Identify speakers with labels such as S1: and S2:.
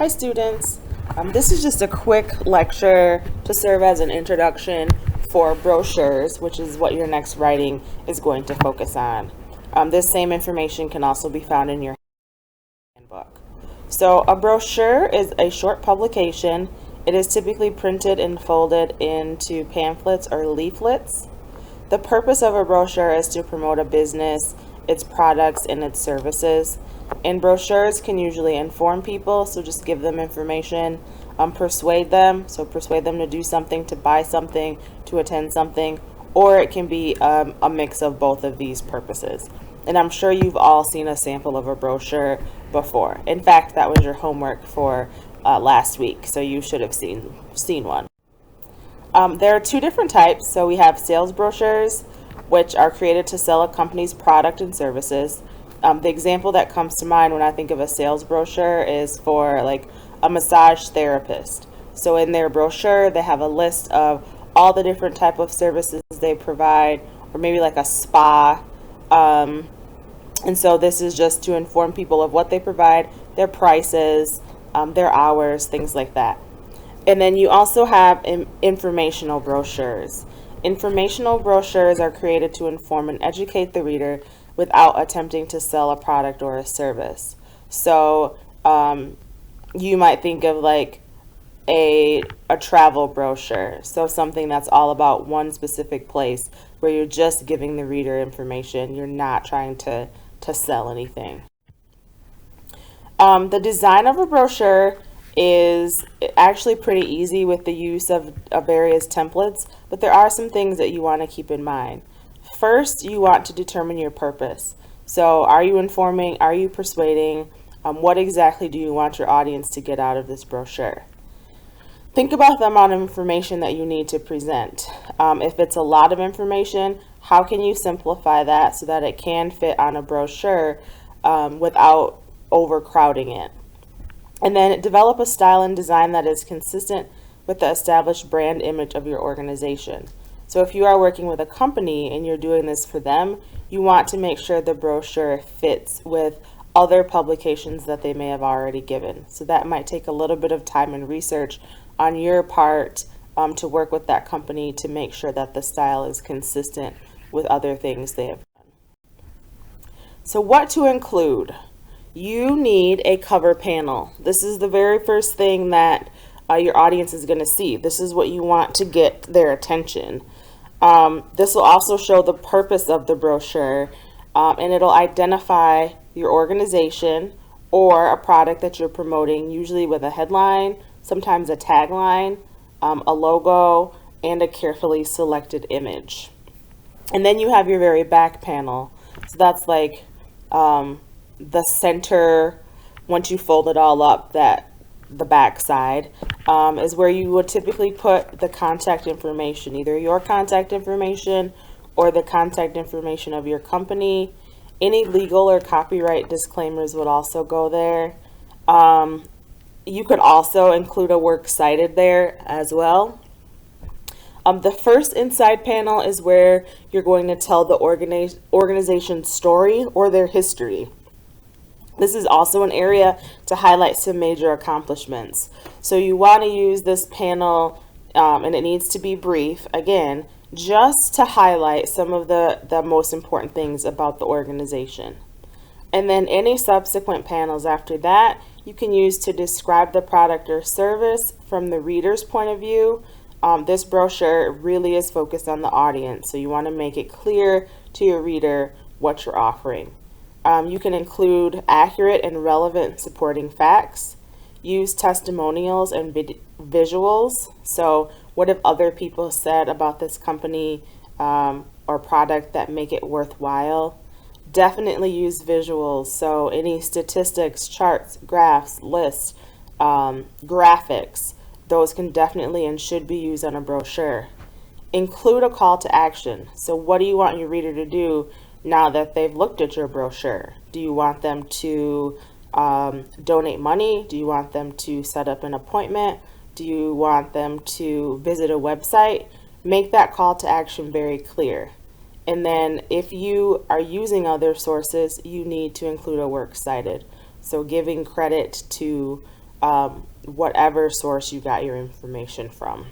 S1: Hi students, this is just a quick lecture to serve as an introduction for brochures, which is what your next writing is going to focus on. This same information can also be found in your handbook. So a brochure is a short publication. It is typically printed and folded into pamphlets or leaflets. The purpose of a brochure is to promote a business, its products, and its services. And brochures can usually inform people, so just give them information, persuade them to do something, to buy something, to attend something, or it can be a mix of both of these purposes. And I'm sure you've all seen a sample of a brochure before. In fact, that was your homework for last week, so you should have seen one. There are two different types. So we have sales brochures, which are created to sell a company's product and services. The example that comes to mind when I think of a sales brochure is for like a massage therapist. So in their brochure, they have a list of all the different type of services they provide, or maybe like a spa. And so this is just to inform people of what they provide, their prices, their hours, things like that. And then you also have informational brochures. Informational brochures are created to inform and educate the reader without attempting to sell a product or a service. So you might think of like a travel brochure, so something that's all about one specific place where you're just giving the reader information. You're not trying to sell anything. The design of a brochure is actually pretty easy with the use of various templates, but there are some things that you want to keep in mind. First, you want to determine your purpose. So are you informing, are you persuading, what exactly do you want your audience to get out of this brochure? Think about the amount of information that you need to present. If it's a lot of information, how can you simplify that so that it can fit on a brochure without overcrowding it? And then develop a style and design that is consistent with the established brand image of your organization. So if you are working with a company and you're doing this for them, you want to make sure the brochure fits with other publications that they may have already given. So that might take a little bit of time and research on your part to work with that company to make sure that the style is consistent with other things they have done. So what to include? You need a cover panel. This is the very first thing that your audience is going to see. This is what you want to get their attention. This will also show the purpose of the brochure, and it'll identify your organization or a product that you're promoting, usually with a headline, sometimes a tagline, a logo, and a carefully selected image. And then you have your very back panel. So that's like the center, once you fold it all up, that the back side is where you would typically put the contact information, either your contact information or the contact information of your company. Any legal or copyright disclaimers would also go there. You could also include a works cited there as well. The first inside panel is where you're going to tell the organization's story or their history. This is also an area to highlight some major accomplishments. So you want to use this panel, and it needs to be brief, again, just to highlight some of the most important things about the organization. And then any subsequent panels after that, you can use to describe the product or service from the reader's point of view. This brochure really is focused on the audience, so you want to make it clear to your reader what you're offering. You can include accurate and relevant supporting facts, use testimonials and visuals. So what have other people said about this company or product that make it worthwhile? Definitely use visuals. So any statistics, charts, graphs, lists, graphics, those can definitely and should be used on a brochure. Include a call to action. So what do you want your reader to do now that they've looked at your brochure? Do you want them to donate money? Do you want them to set up an appointment? Do you want them to visit a website? Make that call to action very clear. And then if you are using other sources, you need to include a works cited. So giving credit to whatever source you got your information from.